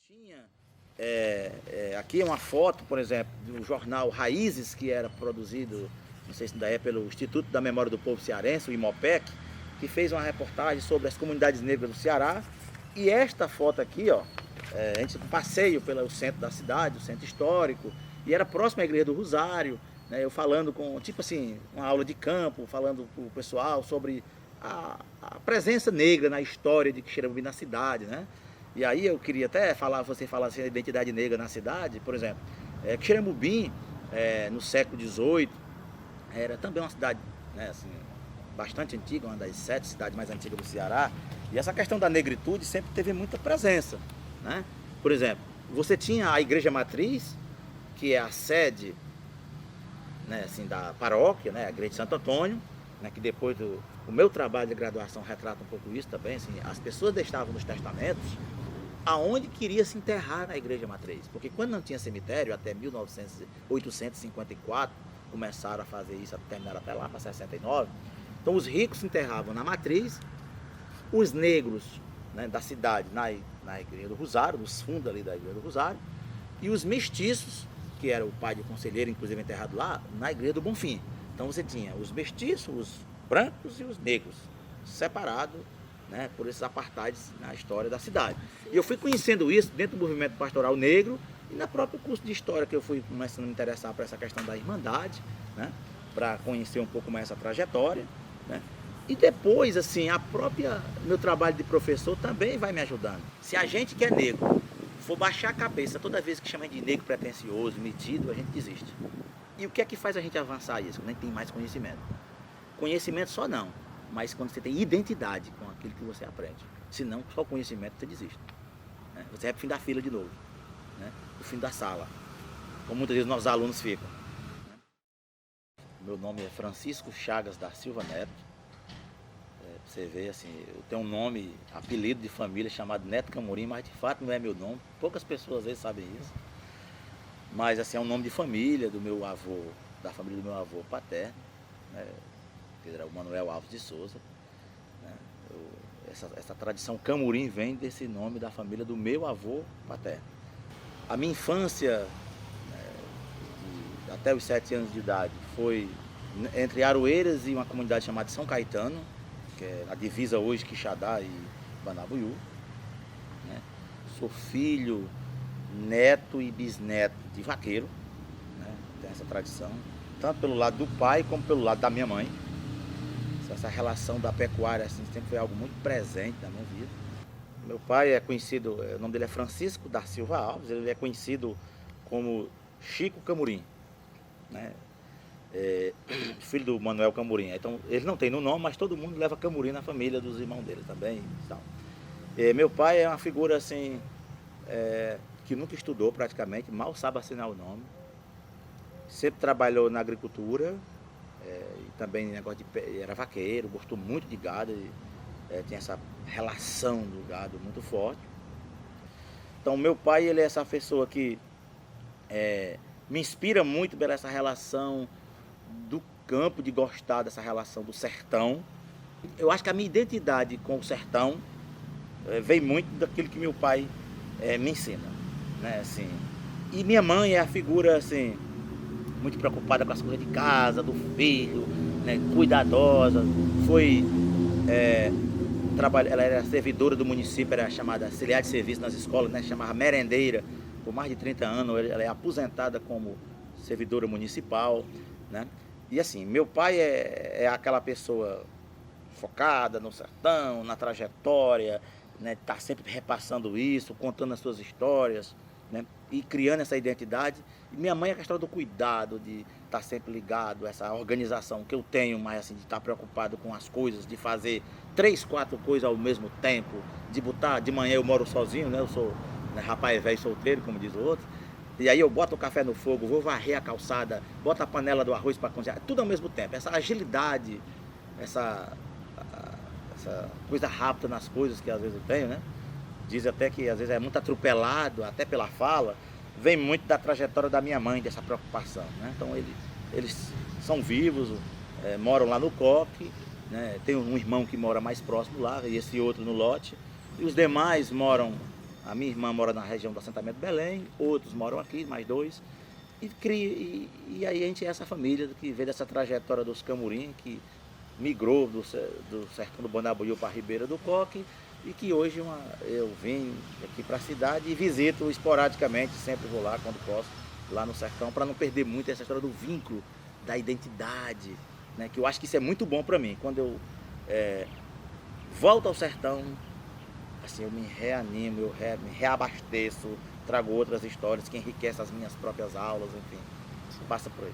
Tinha aqui uma foto, por exemplo, do jornal Raízes, que era produzido, não sei se ainda é, pelo Instituto da Memória do Povo Cearense, o IMOPEC, que fez uma reportagem sobre as comunidades negras do Ceará. E esta foto aqui, ó, a gente passeio pelo centro da cidade, o centro histórico, e era próximo à Igreja do Rosário, né, eu falando com, tipo assim, uma aula de campo, falando para o pessoal sobre a presença negra na história de Quixeramobim na cidade, né? E aí eu queria até falar, você falar assim, a identidade negra na cidade, por exemplo, Quixeramobim, no século XVIII, era também uma cidade, né, assim, bastante antiga, uma das 7 cidades mais antigas do Ceará, e essa questão da negritude sempre teve muita presença, né? Por exemplo, você tinha a Igreja Matriz, que é a sede, né, assim, da paróquia, né, a Igreja de Santo Antônio, né, que depois o meu trabalho de graduação retrata um pouco isso também, assim, as pessoas deixavam nos testamentos aonde queria se enterrar na Igreja Matriz, porque quando não tinha cemitério, até 1854, começaram a fazer isso, terminaram até lá para 69, então os ricos se enterravam na Matriz, os negros, né, da cidade na Igreja do Rosário, nos fundos ali da Igreja do Rosário, e os mestiços, que era o pai de conselheiro, inclusive enterrado lá, na Igreja do Bonfim. Então você tinha os mestiços, os brancos e os negros, separados, né, por esses apartheids na história da cidade. E eu fui conhecendo isso dentro do movimento pastoral negro e na própria curso de história, que eu fui começando a me interessar por essa questão da irmandade, né, para conhecer um pouco mais essa trajetória, né. E depois, assim, meu trabalho de professor também vai me ajudando. Se a gente que é negro for baixar a cabeça toda vez que chama de negro pretencioso, metido, a gente desiste. E o que é que faz a gente avançar isso? Quando a gente tem mais conhecimento. Conhecimento só não, mas quando você tem identidade com aquilo que você aprende. Se não, só conhecimento você desiste, né? Você é pro fim da fila de novo, né? O fim da sala, como muitas vezes nossos alunos ficam. Meu nome é Francisco Chagas da Silva Neto. Você vê, assim, eu tenho um nome, apelido de família chamado Neto Camorim, mas de fato não é meu nome. Poucas pessoas às vezes sabem isso. Mas assim, é um nome de família do meu avô, da família do meu avô paterno, né, que era o Manuel Alves de Souza, né. Essa tradição Camorim vem desse nome da família do meu avô paterno. A minha infância, né, até os 7 anos de idade, foi entre Aroeiras e uma comunidade chamada São Caetano, que é a divisa hoje Quixadá e Banabuiú, né. Sou filho, neto e bisneto de vaqueiro, né? Tem essa tradição, tanto pelo lado do pai como pelo lado da minha mãe. Essa relação da pecuária assim, sempre foi algo muito presente na minha vida. Meu pai é conhecido, o nome dele é Francisco da Silva Alves, ele é conhecido como Chico Camorim, né? Filho do Manuel Camorim. Então ele não tem no nome, mas todo mundo leva Camorim na família dos irmãos dele também. Então. Meu pai é uma figura assim, que nunca estudou praticamente, mal sabe assinar o nome. Sempre trabalhou na agricultura, e também negócio era vaqueiro, gostou muito de gado, tinha essa relação do gado muito forte. Então meu pai, ele é essa pessoa que me inspira muito pela essa relação do campo, de gostar dessa relação do sertão. Eu acho que a minha identidade com o sertão vem muito daquilo que meu pai me ensina, né, assim. E minha mãe é a figura, assim, muito preocupada com as coisas de casa, do filho, né, cuidadosa. Ela era servidora do município, era chamada auxiliar de serviço nas escolas, né, chamava merendeira, por mais de 30 anos. Ela é aposentada como servidora municipal, né. E assim, meu pai é aquela pessoa focada no sertão, na trajetória, né, tá sempre repassando isso, contando as suas histórias, né, e criando essa identidade. E minha mãe é a questão do cuidado, de estar sempre ligado, essa organização que eu tenho, mas assim, de estar preocupado com as coisas, de fazer 3, 4 coisas ao mesmo tempo, de botar, de manhã eu moro sozinho, né, eu sou, né, rapaz velho solteiro, como diz o outro, e aí eu boto o café no fogo, vou varrer a calçada, boto a panela do arroz para cozinhar, tudo ao mesmo tempo, essa agilidade, essa coisa rápida nas coisas que às vezes eu tenho, né? Diz até que às vezes é muito atropelado, até pela fala, vem muito da trajetória da minha mãe, dessa preocupação, né? Então eles são vivos, moram lá no Coque, né? Tem um irmão que mora mais próximo lá, e esse outro no lote, e os demais moram A minha irmã mora na região do assentamento Belém, outros moram aqui, mais dois. E aí a gente é essa família que veio dessa trajetória dos Camurim, que migrou do sertão do Banabuiú para a Ribeira do Coque, e que hoje eu vim aqui para a cidade e visito esporadicamente, sempre vou lá quando posso, lá no sertão, para não perder muito essa história do vínculo, da identidade, né? Que eu acho que isso é muito bom para mim. Quando eu volto ao sertão, assim, eu me reanimo, me reabasteço, trago outras histórias que enriquecem as minhas próprias aulas, enfim, passa por aí.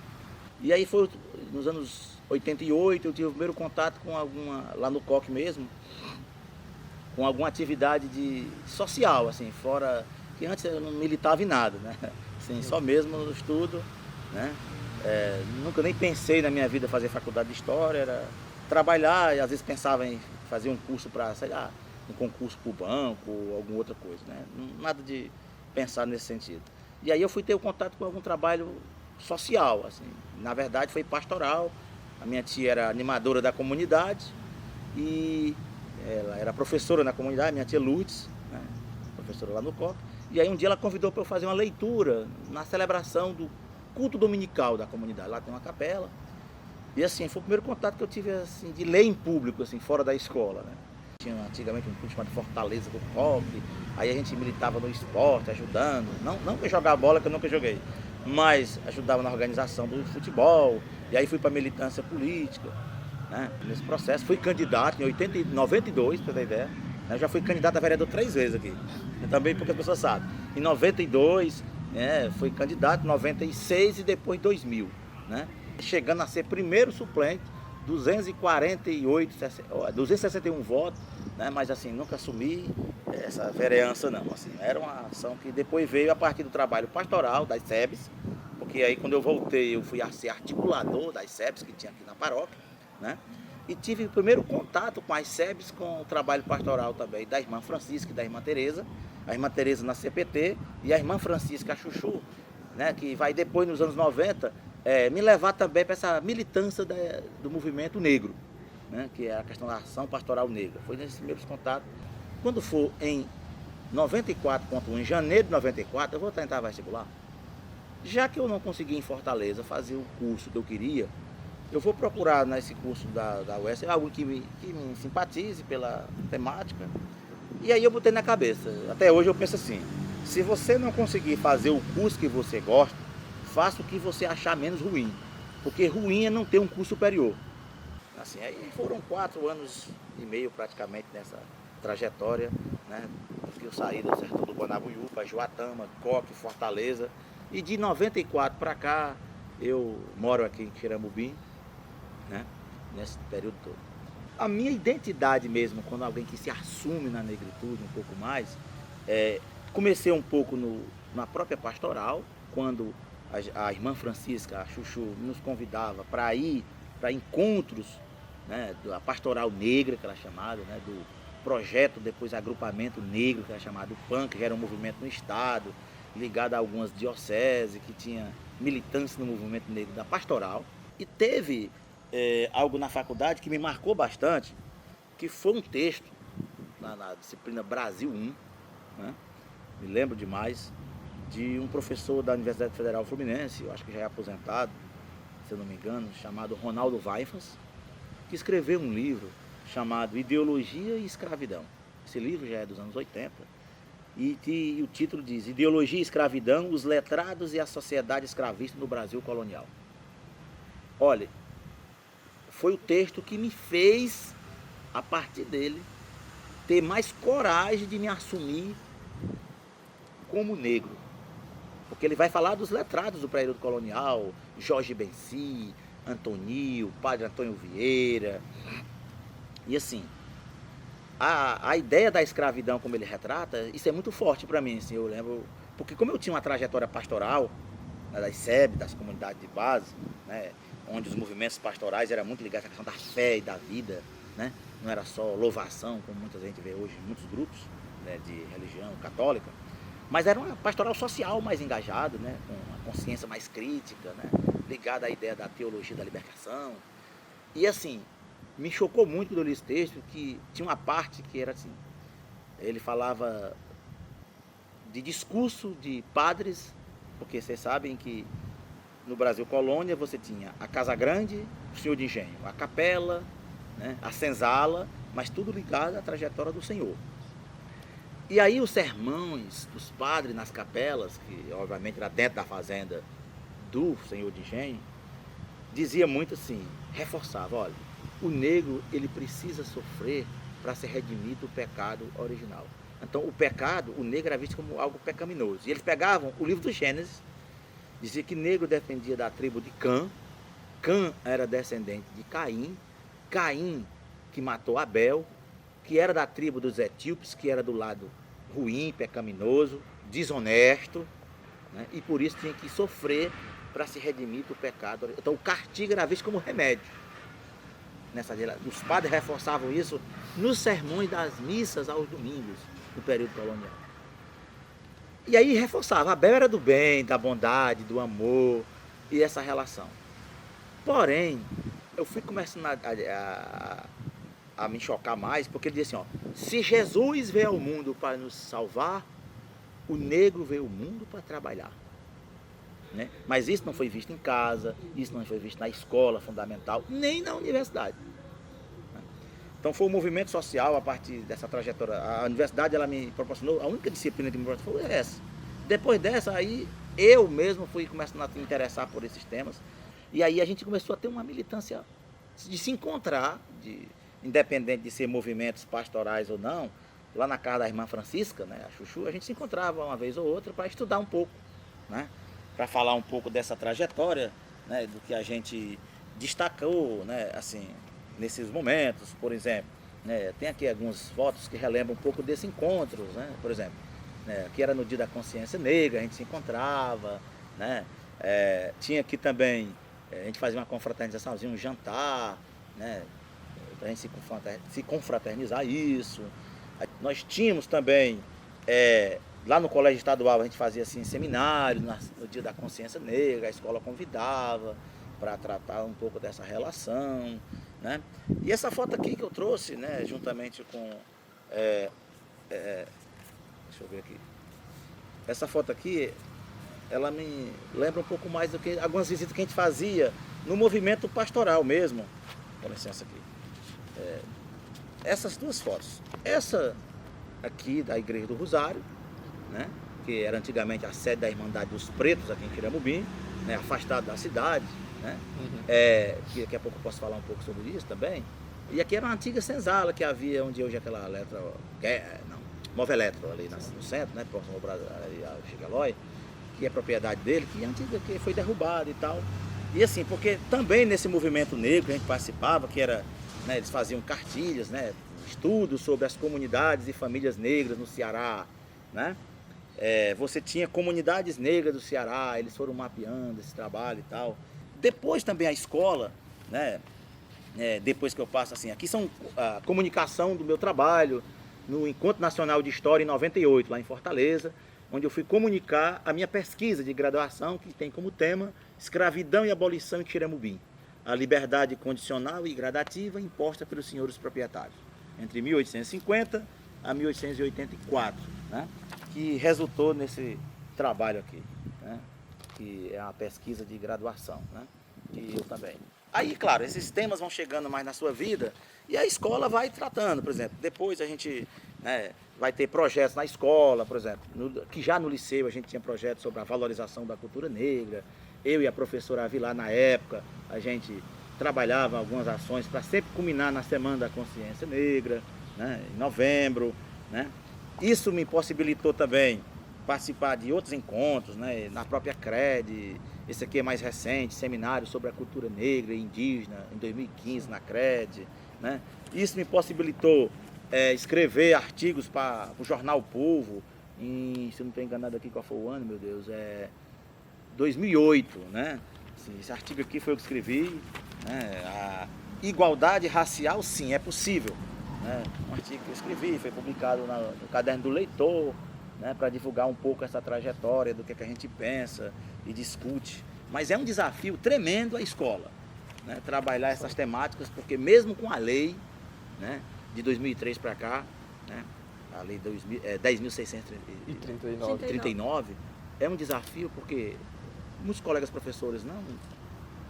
E aí foi nos anos 88, eu tive o primeiro contato com lá no Coque mesmo, com alguma atividade social, assim, fora, que antes eu não militava em nada, né? Assim, só mesmo no estudo, né? Nunca nem pensei na minha vida fazer faculdade de História, era trabalhar, e às vezes pensava em fazer um curso para, sei lá, um concurso para o banco ou alguma outra coisa, né? Nada de pensar nesse sentido. E aí eu fui ter o contato com algum trabalho social, assim. Na verdade foi pastoral. A minha tia era animadora da comunidade e ela era professora na comunidade, minha tia Lourdes, né? Professora lá no COP. E aí um dia ela convidou para eu fazer uma leitura na celebração do culto dominical da comunidade. Lá tem uma capela. E assim, foi o primeiro contato que eu tive assim, de ler em público, assim, fora da escola, né? Tinha antigamente um clube chamado Fortaleza do Coque, aí a gente militava no esporte, ajudando, não que jogar bola, que eu nunca joguei, mas ajudava na organização do futebol, e aí fui para militância política, né? Nesse processo, fui candidato em 92, para ter ideia, né? Eu já fui candidato a vereador 3 vezes aqui, também poucas pessoas sabem. Em 92, fui candidato, 96 e depois 2000, né? Chegando a ser primeiro suplente, 261 votos, né? Mas assim, nunca assumi essa vereança não, assim, era uma ação que depois veio a partir do trabalho pastoral das SEBs, porque aí quando eu voltei eu fui a ser articulador das SEBs que tinha aqui na paróquia, né? E tive o primeiro contato com as SEBs, com o trabalho pastoral também da irmã Francisca e da irmã Tereza, a irmã Tereza na CPT e a irmã Francisca a Chuchu, né? Que vai depois nos anos 90 me levar também para essa militância do movimento negro, né? Que é a questão da ação pastoral negra. Foi nesses primeiros contatos. Quando for em 94.1, em janeiro de 94, eu vou tentar vestibular. Já que eu não consegui em Fortaleza fazer o curso que eu queria, eu vou procurar nesse curso da UES algo que me simpatize pela temática. E aí eu botei na cabeça. Até hoje eu penso assim, se você não conseguir fazer o curso que você gosta, faça o que você achar menos ruim. Porque ruim é não ter um curso superior. Assim, aí foram 4 anos e meio praticamente nessa trajetória, né? Que eu saí do sertão do Banabuiú para Juatama, Coque, Fortaleza. E de 94 para cá eu moro aqui em Xiramubim, né? Nesse período todo. A minha identidade mesmo, quando alguém que se assume na negritude um pouco mais, comecei um pouco na própria pastoral, quando a irmã Francisca, a Chuchu, nos convidava para ir para encontros, né, da pastoral negra, que era chamada, né, do projeto, depois agrupamento negro, que era chamado PAN, que já era um movimento no estado, ligado a algumas dioceses, que tinha militância no movimento negro da pastoral. E teve algo na faculdade que me marcou bastante, que foi um texto na disciplina Brasil 1, né, me lembro demais, de um professor da Universidade Federal Fluminense, eu acho que já é aposentado, se eu não me engano, chamado Ronaldo Vaifas, que escreveu um livro chamado Ideologia e Escravidão. Esse livro já é dos anos 80, e o título diz Ideologia e Escravidão, os letrados e a sociedade escravista no Brasil colonial. Olha, foi o texto que me fez, a partir dele, ter mais coragem de me assumir como negro. Porque ele vai falar dos letrados do período colonial, Jorge Benci, Antonio, Padre Antônio Vieira. E assim, a ideia da escravidão como ele retrata, isso é muito forte para mim, assim, eu lembro, porque como eu tinha uma trajetória pastoral, né, das SEB, das comunidades de base, né, onde os movimentos pastorais eram muito ligados à questão da fé e da vida, né, não era só louvação, como muita gente vê hoje em muitos grupos, né, de religião católica, mas era uma pastoral social mais engajada, né, com uma consciência mais crítica, né, ligada à ideia da teologia da libertação. E assim, me chocou muito quando eu li esse texto, que tinha uma parte que era assim, ele falava de discurso de padres, porque vocês sabem que no Brasil colônia você tinha a Casa Grande, o Senhor de Engenho, a capela, né, a senzala, mas tudo ligado à trajetória do Senhor. E aí os sermões dos padres nas capelas, que obviamente era dentro da fazenda do Senhor de Engenho, dizia muito assim, reforçava, olha, o negro ele precisa sofrer para se redimir do pecado original. Então o pecado, o negro era visto como algo pecaminoso. E eles pegavam o livro do Gênesis, dizia que negro defendia da tribo de Cã, Cã era descendente de Caim, Caim que matou Abel, que era da tribo dos etíopes, que era do lado ruim, pecaminoso, desonesto, né? E por isso tinha que sofrer para se redimir do pecado. Então o castigo era visto como remédio. Os padres reforçavam isso nos sermões das missas aos domingos, no período colonial. E aí reforçava, Abel era do bem, da bondade, do amor e essa relação. Porém, eu fui começando a me chocar mais, porque ele dizia assim, ó, se Jesus veio ao mundo para nos salvar, o negro veio ao mundo para trabalhar. Né? Mas isso não foi visto em casa, isso não foi visto na escola fundamental, nem na universidade. Então foi um movimento social a partir dessa trajetória. A universidade ela me proporcionou, a única disciplina que me proporcionou foi essa. Depois dessa, aí eu mesmo fui começando a me interessar por esses temas. E aí a gente começou a ter uma militância de se encontrar, independente de ser movimentos pastorais ou não, lá na casa da irmã Francisca, né, a Chuchu, a gente se encontrava uma vez ou outra para estudar um pouco, né, para falar um pouco dessa trajetória, né, do que a gente destacou, né, assim, nesses momentos, por exemplo. Né, tem aqui algumas fotos que relembram um pouco desse encontro, né, por exemplo, né, que era no Dia da Consciência Negra, a gente se encontrava, né, tinha aqui também, a gente fazia uma confraternizaçãozinha, um jantar, né, para a gente se confraternizar isso. Nós tínhamos também, lá no colégio estadual, a gente fazia assim, seminário, no Dia da Consciência Negra, a escola convidava para tratar um pouco dessa relação, né? E essa foto aqui que eu trouxe, né, juntamente com, deixa eu ver aqui, essa foto aqui, ela me lembra um pouco mais do que algumas visitas que a gente fazia no movimento pastoral mesmo. Com licença aqui. Essas duas fotos. Essa aqui da Igreja do Rosário, né, que era antigamente a sede da Irmandade dos Pretos aqui em Quiramubim, né, afastado da cidade, né, que daqui a pouco eu posso falar um pouco sobre isso também. E aqui era uma antiga senzala que havia onde hoje é aquela Moveletro ali no centro, né, próximo ao Chigalói, que é propriedade dele, que é antiga, que foi derrubada e tal. E assim, porque também nesse movimento negro que a gente participava, que era, né, eles faziam cartilhas, né, estudos sobre as comunidades e famílias negras no Ceará, né? Você tinha comunidades negras do Ceará, eles foram mapeando esse trabalho e tal. Depois também a escola, né, depois que eu passo assim, aqui são a comunicação do meu trabalho no Encontro Nacional de História em 98, lá em Fortaleza, onde eu fui comunicar a minha pesquisa de graduação, que tem como tema Escravidão e Abolição em Quiramubim, a liberdade condicional e gradativa imposta pelos senhores proprietários, entre 1850 a 1884, né, que resultou nesse trabalho aqui, né, que é uma pesquisa de graduação, né, que eu também. Aí, claro, esses temas vão chegando mais na sua vida e a escola vai tratando, por exemplo, depois a gente, né, vai ter projetos na escola, por exemplo, que já no liceu a gente tinha projetos sobre a valorização da cultura negra. Eu e a professora Avilar, na época, a gente trabalhava algumas ações para sempre culminar na Semana da Consciência Negra, né, em novembro, né. Isso me possibilitou também participar de outros encontros, né, na própria CRED, esse aqui é mais recente, seminário sobre a cultura negra e indígena, em 2015 na CRED, né. Isso me possibilitou escrever artigos para o jornal Povo, se eu não estou enganado aqui qual foi o ano, meu Deus, 2008, né? Assim, esse artigo aqui foi eu que escrevi, né? A igualdade racial, sim, é possível, né? Um artigo que eu escrevi, foi publicado no Caderno do Leitor, né? Para divulgar um pouco essa trajetória do que a gente pensa e discute. Mas é um desafio tremendo a escola, né? Trabalhar essas temáticas, porque mesmo com a lei, né, de 2003 para cá, né, a lei 10.639, é um desafio porque muitos colegas professores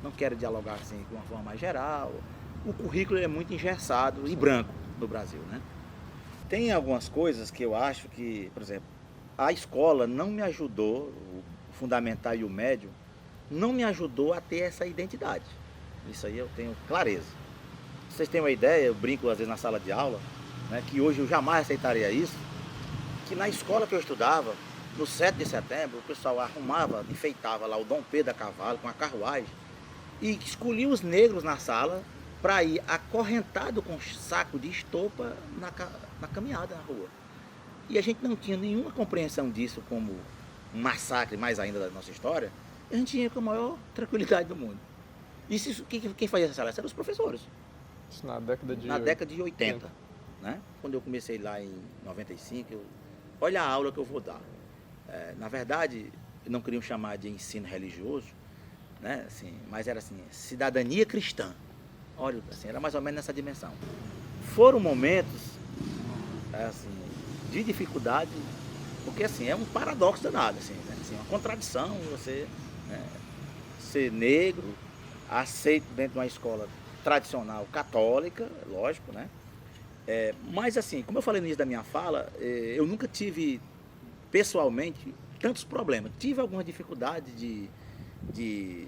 não querem dialogar assim de uma forma mais geral. O currículo é muito engessado e branco no Brasil, né? Tem algumas coisas que eu acho que, por exemplo, a escola não me ajudou, o fundamental e o médio, não me ajudou a ter essa identidade. Isso aí eu tenho clareza. Pra vocês têm uma ideia, eu brinco às vezes na sala de aula, né, que hoje eu jamais aceitaria isso, que na escola que eu estudava, no 7 de setembro, o pessoal arrumava, enfeitava lá o Dom Pedro a cavalo com a carruagem e escolhia os negros na sala para ir acorrentado com saco de estopa na caminhada na rua. E a gente não tinha nenhuma compreensão disso como um massacre, mais ainda da nossa história, a gente tinha com a maior tranquilidade do mundo. Isso, quem fazia essa seleção eram os professores. Isso na década de... Na década de 80, né? Quando eu comecei lá em 95, olha a aula que eu vou dar. Na verdade, não queriam chamar de ensino religioso, né? Assim, mas era assim, cidadania cristã. Olha, assim, era mais ou menos nessa dimensão. Foram momentos assim, de dificuldade, porque assim, é um paradoxo danado, assim, né? Assim, uma contradição você, né, ser negro, aceito dentro de uma escola tradicional católica, lógico, né? Mas assim, como eu falei no início da minha fala, eu nunca tive, pessoalmente, tantos problemas. Tive alguma dificuldade de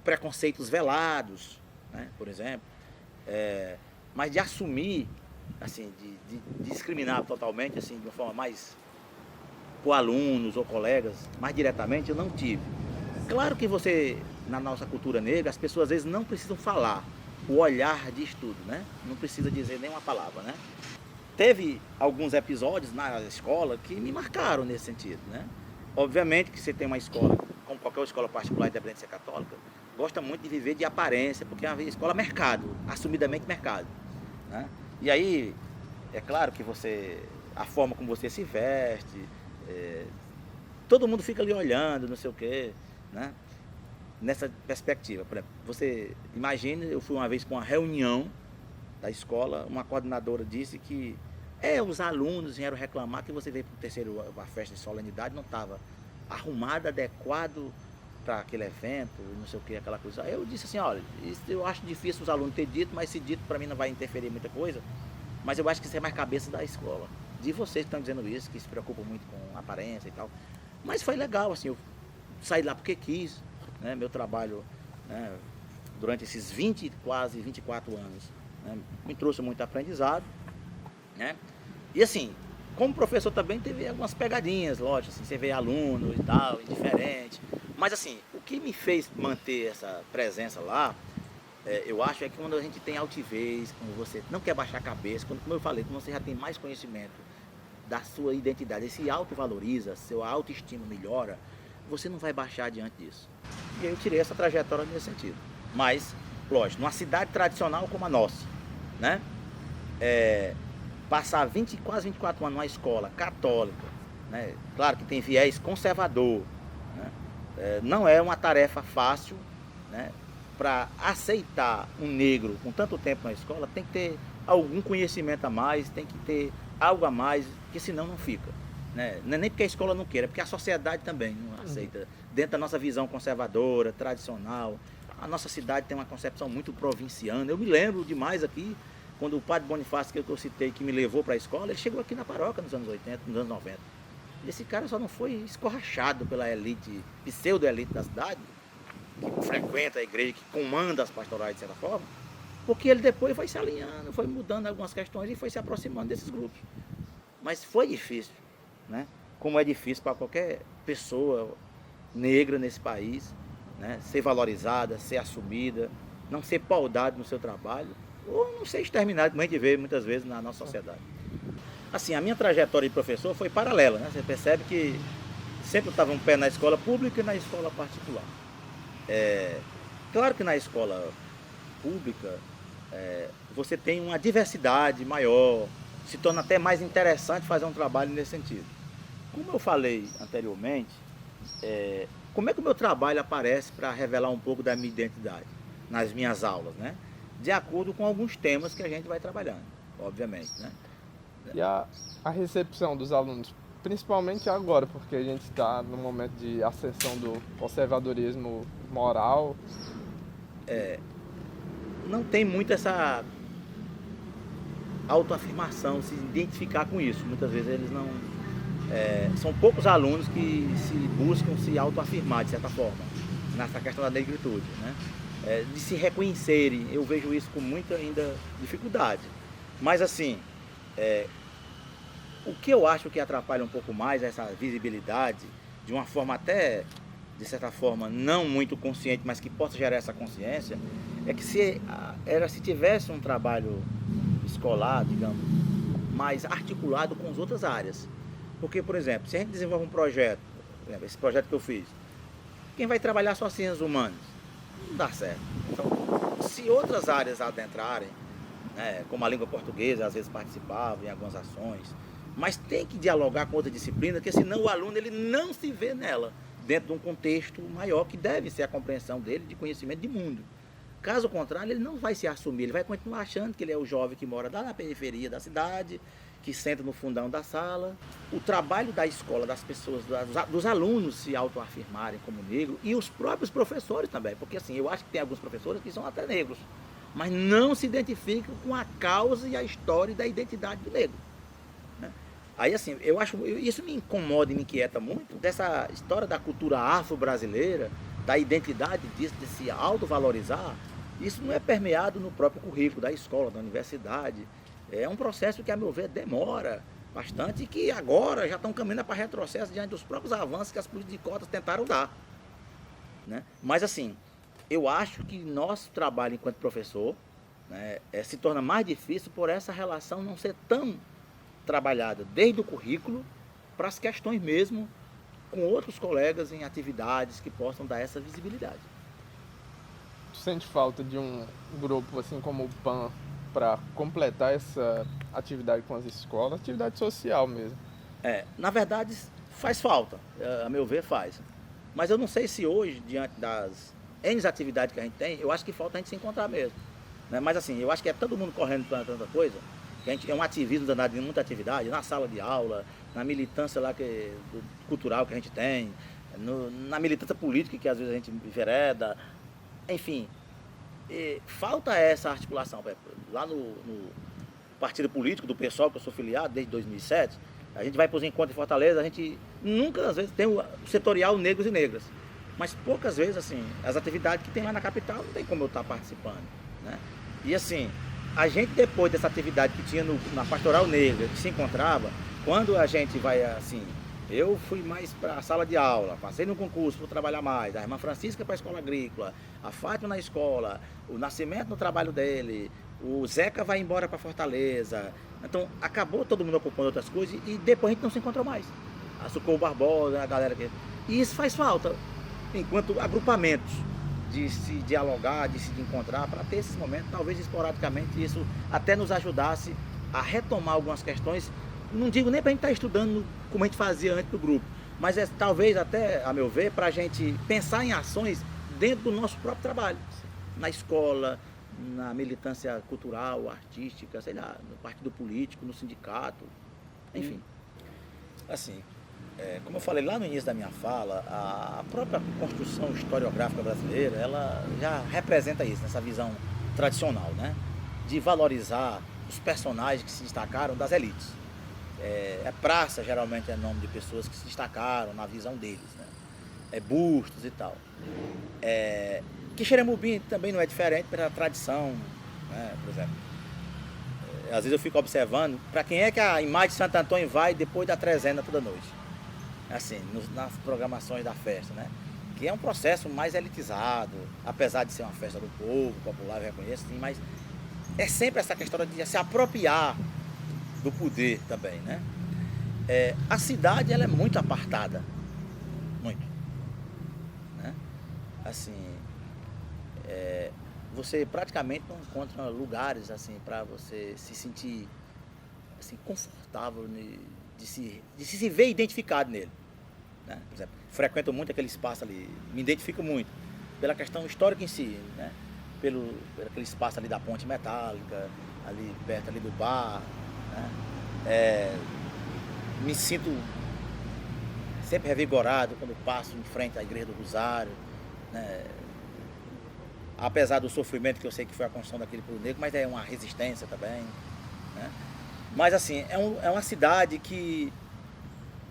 preconceitos velados, né, por exemplo, mas de assumir, assim, de discriminar totalmente, assim, de uma forma mais por alunos ou colegas, mais diretamente, eu não tive. Claro que você, na nossa cultura negra, as pessoas às vezes não precisam falar, o olhar diz tudo, né? Não precisa dizer nenhuma palavra, né? Teve alguns episódios na escola que me marcaram nesse sentido, né? Obviamente que você tem uma escola, como qualquer escola particular independente de ser católica, gosta muito de viver de aparência, porque é uma escola mercado, assumidamente mercado, né? E aí, é claro que a forma como você se veste, todo mundo fica ali olhando, não sei o quê, né? Nessa perspectiva, por exemplo, você imagine, eu fui uma vez para uma reunião da escola, uma coordenadora disse que os alunos vieram reclamar que você veio para o terceiro, a festa de solenidade, não estava arrumado, adequado para aquele evento, não sei o que, aquela coisa. Aí eu disse assim, olha, isso eu acho difícil os alunos ter dito, mas se dito para mim não vai interferir muita coisa, mas eu acho que isso é mais cabeça da escola, de vocês que estão dizendo isso, que se preocupam muito com aparência e tal. Mas foi legal, assim, eu saí lá porque quis, né, meu trabalho, né, durante esses quase 24 anos, né, me trouxe muito aprendizado, né, e assim, como professor também teve algumas pegadinhas, lógico, assim, você vê aluno e tal, indiferente, mas assim, o que me fez manter essa presença lá, eu acho é que quando a gente tem altivez, quando você não quer baixar a cabeça, como eu falei, quando você já tem mais conhecimento da sua identidade, se autovaloriza, sua autoestima melhora, você não vai baixar diante disso. E eu tirei essa trajetória nesse sentido. Mas, lógico, numa cidade tradicional como a nossa, né? Passar quase 24 anos numa escola católica, né? Claro que tem viés conservador, né? Não é uma tarefa fácil, né? Para aceitar um negro com tanto tempo na escola, tem que ter algum conhecimento a mais, tem que ter algo a mais, porque senão não fica. Né? Não é nem porque a escola não queira, é porque a sociedade também não aceita. Dentro da nossa visão conservadora, tradicional, a nossa cidade tem uma concepção muito provinciana. Eu me lembro demais aqui, quando o padre Bonifácio, que eu citei, que me levou para a escola, ele chegou aqui na paróquia nos anos 80, nos anos 90. E esse cara só não foi escorrachado pela elite, pseudo-elite da cidade, que frequenta a igreja, que comanda as pastorais de certa forma, porque ele depois foi se alinhando, foi mudando algumas questões e foi se aproximando desses grupos. Mas foi difícil, né? Como é difícil para qualquer pessoa negra nesse país, né? Ser valorizada, ser assumida, não ser paudada no seu trabalho, ou não ser exterminado, como a gente vê muitas vezes na nossa sociedade. Assim, a minha trajetória de professor foi paralela, né? Você percebe que sempre estava um pé na escola pública e na escola particular. Claro que na escola pública você tem uma diversidade maior, se torna até mais interessante fazer um trabalho nesse sentido. Como eu falei anteriormente, como é que o meu trabalho aparece para revelar um pouco da minha identidade nas minhas aulas, né? De acordo com alguns temas que a gente vai trabalhando, obviamente, né? E a recepção dos alunos, principalmente agora, porque a gente está no momento de ascensão do conservadorismo moral. Não tem muito essa autoafirmação, se identificar com isso. Muitas vezes eles não. São poucos alunos que se buscam se autoafirmar, de certa forma, nessa questão da negritude, né? De se reconhecerem. Eu vejo isso com muita ainda dificuldade. Mas assim, o que eu acho que atrapalha um pouco mais essa visibilidade, de uma forma até, de certa forma, não muito consciente, mas que possa gerar essa consciência, é que se tivesse um trabalho escolar, digamos, mais articulado com as outras áreas. Porque, por exemplo, se a gente desenvolve um projeto, por exemplo, esse projeto que eu fiz, quem vai trabalhar só ciências humanas? Não dá certo. Então, se outras áreas adentrarem, né, como a língua portuguesa, às vezes participavam em algumas ações, mas tem que dialogar com outra disciplina, porque senão o aluno ele não se vê nela, dentro de um contexto maior, que deve ser a compreensão dele de conhecimento de mundo. Caso contrário, ele não vai se assumir, ele vai continuar achando que ele é o jovem que mora lá na periferia da cidade, que senta no fundão da sala. O trabalho da escola, das pessoas, dos alunos se autoafirmarem como negro, e os próprios professores também, porque assim, eu acho que tem alguns professores que são até negros, mas não se identificam com a causa e a história da identidade do negro. Aí assim, eu acho, isso me incomoda e me inquieta muito, dessa história da cultura afro-brasileira, da identidade disso, de se autovalorizar. Isso não é permeado no próprio currículo da escola, da universidade. É um processo que, a meu ver, demora bastante e que agora já estão caminhando para retrocesso diante dos próprios avanços que as políticas de cotas tentaram dar, né? Mas assim, eu acho que nosso trabalho enquanto professor, né, se torna mais difícil por essa relação não ser tão trabalhada desde o currículo para as questões mesmo com outros colegas em atividades que possam dar essa visibilidade. Tu sente falta de um grupo assim como o PAN para completar essa atividade com as escolas, atividade social mesmo? Na verdade, faz falta, a meu ver faz. Mas eu não sei se hoje, diante das N atividades que a gente tem, eu acho que falta a gente se encontrar mesmo, né? Mas assim, eu acho que é todo mundo correndo para tanta coisa, que a gente é um ativismo danado em muita atividade, na sala de aula, na militância lá cultural que a gente tem, na militância política que às vezes a gente envereda, enfim, falta essa articulação. Lá no partido político do PSOL, que eu sou filiado desde 2007, a gente vai para os encontros em Fortaleza, a gente nunca, às vezes, tem o setorial negros e negras, mas poucas vezes, assim, as atividades que tem lá na capital não tem como eu estar participando, né? E assim, a gente depois dessa atividade que tinha na Pastoral Negra, que se encontrava, quando a gente vai assim, eu fui mais para a sala de aula, passei no concurso, vou trabalhar mais, a irmã Francisca para a escola agrícola, a Fátima na escola, o Nascimento no trabalho dele, o Zeca vai embora para Fortaleza. Então acabou todo mundo ocupando outras coisas e depois a gente não se encontrou mais. A Socorro Barbosa, a galera que. E isso faz falta, enquanto agrupamentos de se dialogar, de se encontrar, para ter esses momentos, talvez esporadicamente isso até nos ajudasse a retomar algumas questões. Não digo nem para a gente estar estudando como a gente fazia antes do grupo, mas talvez até, a meu ver, para a gente pensar em ações dentro do nosso próprio trabalho, na escola, na militância cultural, artística, sei lá, no partido político, no sindicato, enfim. Assim, como eu falei lá no início da minha fala, a própria construção historiográfica brasileira, ela já representa isso, essa visão tradicional, né? De valorizar os personagens que se destacaram das elites. Praça geralmente é nome de pessoas que se destacaram na visão deles, né? Bustos e tal. Quixeramobim também não é diferente pela tradição, né? Por exemplo, às vezes eu fico observando para quem é que a imagem de Santo Antônio vai depois da trezena toda noite, assim, nas programações da festa, né? Que é um processo mais elitizado, apesar de ser uma festa do povo, popular, eu reconheço, sim, mas é sempre essa questão de se apropriar do poder também, né? A cidade, ela é muito apartada, muito, né? Assim, você praticamente não encontra lugares assim para você se sentir assim confortável de se ver identificado nele, né? Por exemplo, frequento muito aquele espaço ali, me identifico muito pela questão histórica em si, né? Pelo aquele espaço ali da ponte metálica, ali perto ali do bar, né? Me sinto sempre revigorado quando passo em frente à Igreja do Rosário, né? Apesar do sofrimento que eu sei que foi a construção daquele povo negro, mas é uma resistência também, né? Mas assim, é uma cidade que,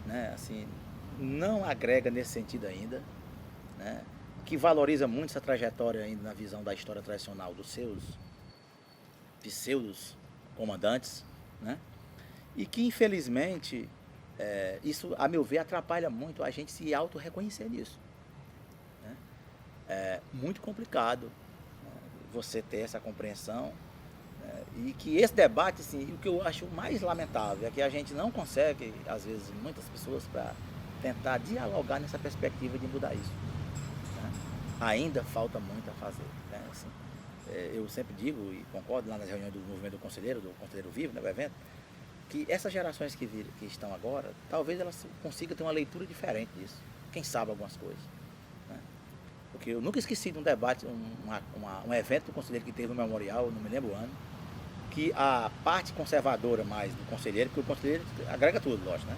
né, assim, não agrega nesse sentido ainda, né? Que valoriza muito essa trajetória ainda na visão da história tradicional dos seus pseudos comandantes, né? E que infelizmente isso, a meu ver, atrapalha muito a gente se auto-reconhecer nisso, né? É muito complicado, né, você ter essa compreensão, né, e que esse debate, assim, o que eu acho mais lamentável é que a gente não consegue, às vezes, muitas pessoas, para tentar dialogar nessa perspectiva de mudar isso, né? Ainda falta muito a fazer, né? Assim, eu sempre digo e concordo lá nas reuniões do movimento do Conselheiro Vivo, né, do evento, que essas gerações que estão agora, talvez elas consigam ter uma leitura diferente disso. Quem sabe algumas coisas, né? Porque eu nunca esqueci de um debate, um evento do Conselheiro que teve no Memorial, não me lembro o ano, que a parte conservadora mais do Conselheiro, porque o Conselheiro agrega tudo, lógico, né?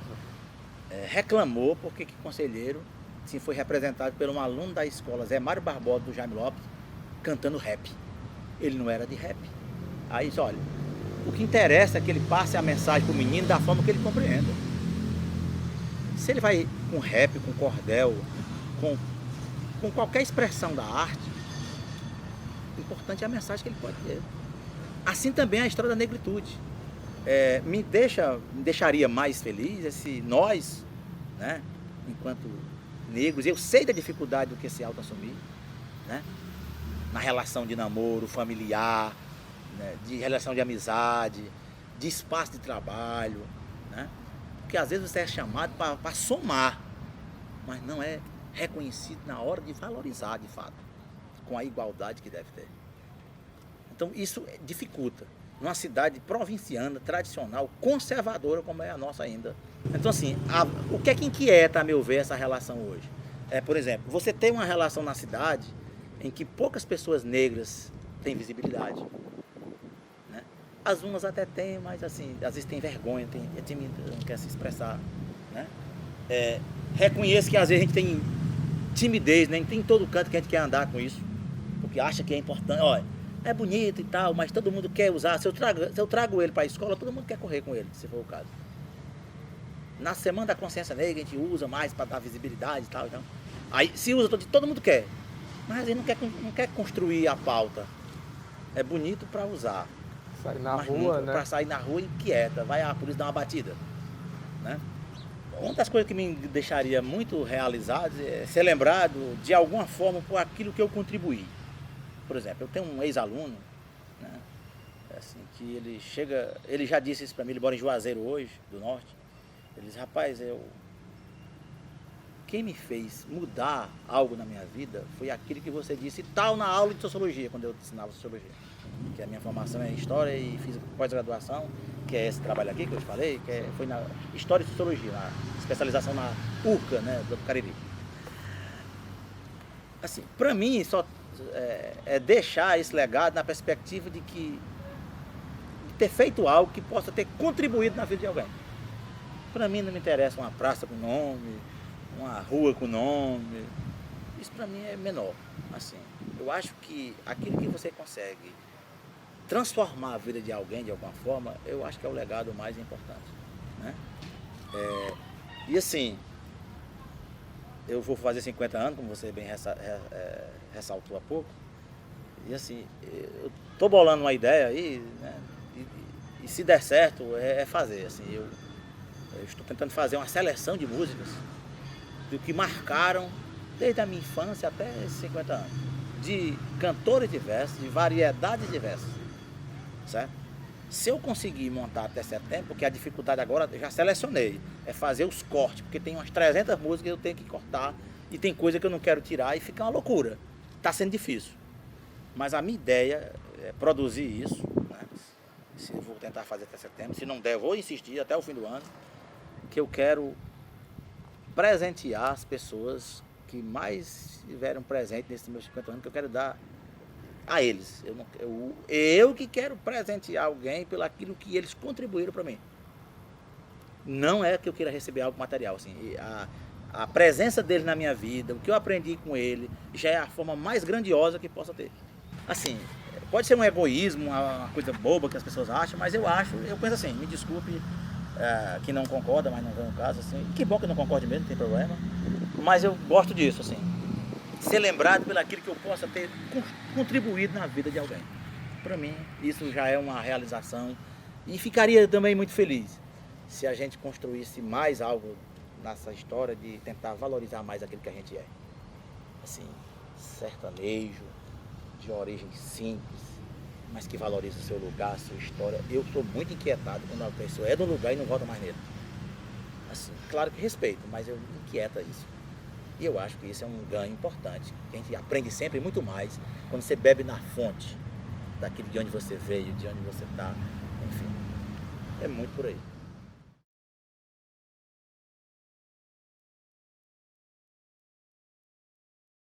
Reclamou porque que o Conselheiro assim, foi representado por um aluno da escola Zé Mário Barbosa do Jaime Lopes cantando rap. Ele não era de rap. Aí disse, olha, o que interessa é que ele passe a mensagem para o menino da forma que ele compreenda. Se ele vai com rap, com cordel, com qualquer expressão da arte, o importante é a mensagem que ele pode ter. Assim também a história da negritude. Me deixaria mais feliz se nós, né, enquanto negros, eu sei da dificuldade do que se auto-assumir, né, na relação de namoro familiar, né, de relação de amizade, de espaço de trabalho, né? Porque às vezes você é chamado para somar, mas não é reconhecido na hora de valorizar de fato, com a igualdade que deve ter. Então isso dificulta, numa cidade provinciana, tradicional, conservadora como é a nossa ainda. Então assim, o que é que inquieta, a meu ver, essa relação hoje? Por exemplo, você tem uma relação na cidade em que poucas pessoas negras têm visibilidade. As umas até têm, mas assim, às vezes tem vergonha, é tímido, não quer se expressar, né? Reconheço que às vezes a gente tem timidez, né? Tem em todo canto que a gente quer andar com isso, porque acha que é importante, olha, é bonito e tal, mas todo mundo quer usar. Se eu trago ele para a escola, todo mundo quer correr com ele, se for o caso. Na Semana da Consciência Negra a gente usa mais para dar visibilidade e tal, então. Aí se usa, todo mundo quer, mas ele não quer construir a pauta. É bonito para usar. Sair na rua, né? Para sair na rua inquieta, vai a polícia dar uma batida, né? Uma das coisas que me deixaria muito realizado é ser lembrado de alguma forma por aquilo que eu contribuí. Por exemplo, eu tenho um ex-aluno, né, assim, que ele já disse isso para mim, ele mora em Juazeiro hoje, do Norte. Ele diz, rapaz, quem me fez mudar algo na minha vida foi aquilo que você disse tal na aula de Sociologia, quando eu ensinava Sociologia. Que a minha formação é em História e fiz pós-graduação, que é esse trabalho aqui que eu te falei, foi na História e Sociologia, na especialização na URCA, né, do Cariri. Assim, para mim, só deixar esse legado na perspectiva de ter feito algo que possa ter contribuído na vida de alguém. Para mim não me interessa uma praça com nome, uma rua com nome, isso para mim é menor. Assim, eu acho que aquilo que você consegue transformar a vida de alguém de alguma forma, eu acho que é o legado mais importante, né? E assim, eu vou fazer 50 anos, como você bem ressaltou há pouco, e assim, eu tô bolando uma ideia aí, né? E se der certo, é fazer, assim, eu estou tentando fazer uma seleção de músicas do que marcaram desde a minha infância até esses 50 anos, de cantores diversos, de variedades diversas, certo? Se eu conseguir montar até setembro, porque a dificuldade agora, eu já selecionei, é fazer os cortes, porque tem umas 300 músicas que eu tenho que cortar, e tem coisa que eu não quero tirar, e fica uma loucura. Está sendo difícil. Mas a minha ideia é produzir isso, né? Se eu vou tentar fazer até setembro, se não der, eu vou insistir até o fim do ano, que eu quero presentear as pessoas que mais tiveram presente nesses meus 50 anos, que eu quero dar a eles. Eu que quero presentear alguém pelo aquilo que eles contribuíram para mim. não é que eu queira receber algo material, assim, a presença dele na minha vida, o que eu aprendi com ele, já é a forma mais grandiosa que possa ter. Assim, pode ser um egoísmo, uma coisa boba que as pessoas acham, mas eu penso assim, me desculpe que não concorda, mas não vem no caso, assim, que bom que não concorde mesmo, não tem problema, mas eu gosto disso, assim, ser lembrado pelo aquilo que eu possa ter contribuído na vida de alguém. Para mim, isso já é uma realização e ficaria também muito feliz se a gente construísse mais algo nessa história de tentar valorizar mais aquilo que a gente é. Assim, sertanejo, de origem simples, mas que valoriza o seu lugar, a sua história. Eu sou muito inquietado quando a pessoa é do lugar e não volta mais nele. Assim, claro que respeito, mas eu me inquieta isso. E eu acho que isso é um ganho importante. A gente aprende sempre muito mais quando você bebe na fonte daquilo de onde você veio, de onde você está, enfim. É muito por aí.